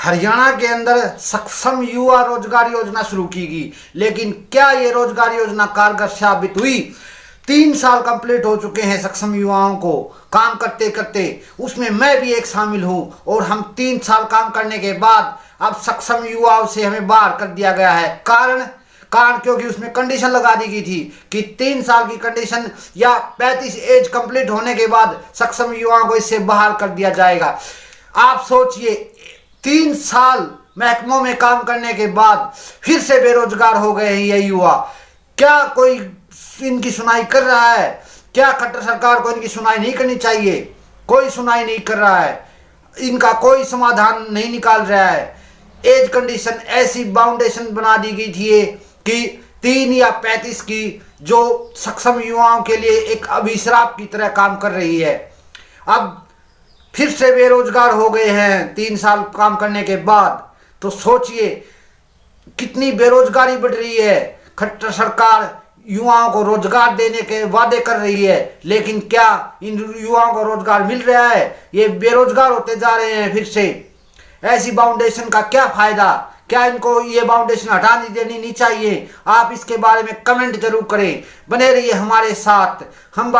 हरियाणा के अंदर सक्षम युवा रोजगार योजना शुरू की गई, लेकिन क्या ये रोजगार योजना कारगर साबित हुई? 3 साल कंप्लीट हो चुके हैं सक्षम युवाओं को काम करते करते, उसमें मैं भी एक शामिल हूं। और हम 3 साल काम करने के बाद अब सक्षम युवाओं से हमें बाहर कर दिया गया है। कारण क्योंकि उसमें कंडीशन लगा दी गई थी कि 3 साल की कंडीशन या 35 एज कंप्लीट होने के बाद सक्षम युवाओं को इससे बाहर कर दिया जाएगा। आप सोचिए, 3 साल महकमों में काम करने के बाद फिर से बेरोजगार हो गए हैं ये युवा। क्या कोई इनकी सुनाई कर रहा है? क्या खट्टर सरकार को इनकी सुनाई नहीं करनी चाहिए? कोई सुनाई नहीं कर रहा है, इनका कोई समाधान नहीं निकाल रहा है। एज कंडीशन ऐसी बाउंडेशन बना दी गई थी कि 3 या 35 की, जो सक्षम युवाओं के लिए एक अभिशाप की तरह काम कर रही है। अब फिर से बेरोजगार हो गए हैं 3 साल काम करने के बाद। तो सोचिए कितनी बेरोजगारी बढ़ रही है। खट्टर सरकार युवाओं को रोजगार देने के वादे कर रही है, लेकिन क्या इन युवाओं को रोजगार मिल रहा है? ये बेरोजगार होते जा रहे हैं फिर से। ऐसी बाउंडेशन का क्या फायदा? क्या इनको ये बाउंडेशन हटा देनी नहीं चाहिए? आप इसके बारे में कमेंट जरूर करें। बने रहिए हमारे साथ, हम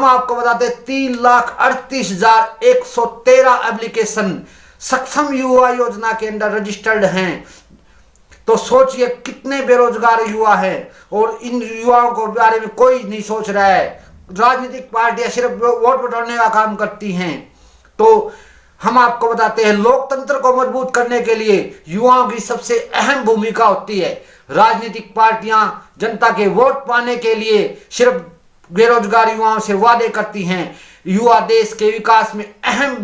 आपको बताते हैं 3,38,113 एप्लीकेशन सक्षम युवा योजना के अंदर रजिस्टर्ड हैं। तो सोचिए कितने बेरोजगार युवा हैं और इन युवाओं को बारे में कोई नहीं सोच रहा है। राजनीतिक पार्टियां सिर्फ वोट बटोरने का काम करती हैं। तो हम आपको बताते हैं, लोकतंत्र को मजबूत करने के लिए युवाओं की सबसे अहम भूमिका होती है। राजनीतिक पार्टियां जनता के वोट पाने के लिए सिर्फ बेरोजगार युवाओं से वादे करती हैं। युवा देश के विकास में अहम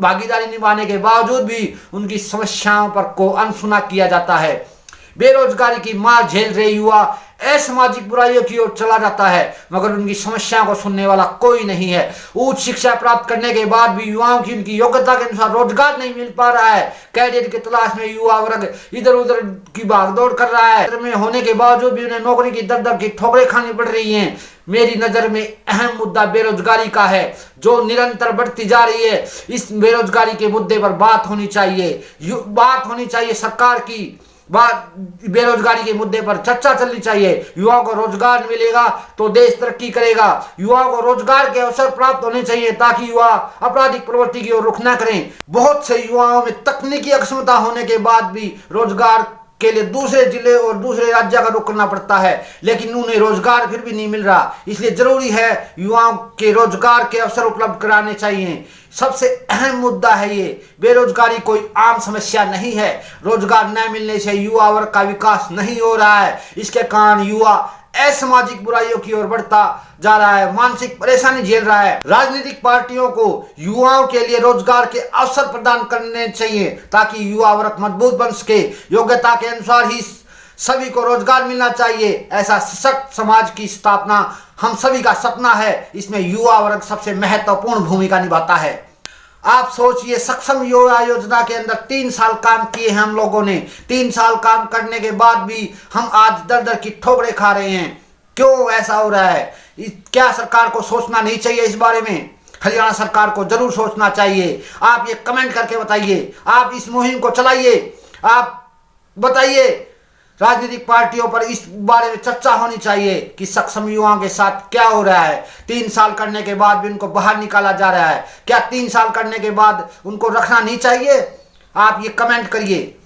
भागीदारी निभाने के बावजूद भी उनकी समस्याओं पर को अनसुना किया जाता है। बेरोजगारी की मार झेल रहे युवा असामाजिक बुराइयों की ओर चला जाता है, मगर उनकी समस्याओं को सुनने वाला कोई नहीं है। उच्च शिक्षा प्राप्त करने के बाद भी युवाओं की उनकी योग्यता के अनुसार रोजगार नहीं मिल पा रहा है। कैरियर की तलाश में युवा वर्ग इधर उधर की भागदौड़ कर रहा है। में होने के बावजूद भी उन्हें नौकरी की दर दर की ठोकरें खानी पड़ रही हैं। मेरी नजर में अहम मुद्दा बेरोजगारी का है, जो निरंतर बढ़ती जा रही है। इस बेरोजगारी के मुद्दे पर बात होनी चाहिए सरकार की। बेरोजगारी के मुद्दे पर चर्चा चलनी चाहिए। युवाओं को रोजगार मिलेगा तो देश तरक्की करेगा। युवाओं को रोजगार के अवसर प्राप्त होने चाहिए ताकि युवा आपराधिक प्रवृत्ति की ओर रुख न करें। बहुत से युवाओं में तकनीकी अक्षमता होने के बाद भी रोजगार के लिए दूसरे जिले और दूसरे राज्य का रुख करना पड़ता है, लेकिन उन्हें रोजगार फिर भी नहीं मिल रहा। इसलिए जरूरी है युवाओं के रोजगार के अवसर उपलब्ध कराने चाहिए। सबसे अहम मुद्दा है ये। बेरोजगारी कोई आम समस्या नहीं है। रोजगार न मिलने से युवा वर्ग का विकास नहीं हो रहा है। इसके कारण युवा असामाजिक बुराइयों की ओर बढ़ता जा रहा है, मानसिक परेशानी झेल रहा है। राजनीतिक पार्टियों को युवाओं के लिए रोजगार के अवसर प्रदान करने चाहिए ताकि युवा वर्ग मजबूत बन सके। योग्यता के अनुसार ही सभी को रोजगार मिलना चाहिए। ऐसा सशक्त समाज की स्थापना हम सभी का सपना है। इसमें युवा वर्ग सबसे महत्वपूर्ण भूमिका निभाता है। आप सोचिए, सक्षम युवा योजना के अंदर 3 साल काम किए हैं हम लोगों ने। 3 साल काम करने के बाद भी हम आज दर दर की ठोकरें खा रहे हैं। क्यों ऐसा हो रहा है? क्या सरकार को सोचना नहीं चाहिए इस बारे में? हरियाणा सरकार को जरूर सोचना चाहिए। आप ये कमेंट करके बताइए। आप इस मुहिम को चलाइए। आप बताइए, राजनीतिक पार्टियों पर इस बारे में चर्चा होनी चाहिए कि सक्षम युवाओं के साथ क्या हो रहा है। 3 साल करने के बाद भी उनको बाहर निकाला जा रहा है। क्या 3 साल करने के बाद उनको रखना नहीं चाहिए? आप ये कमेंट करिए।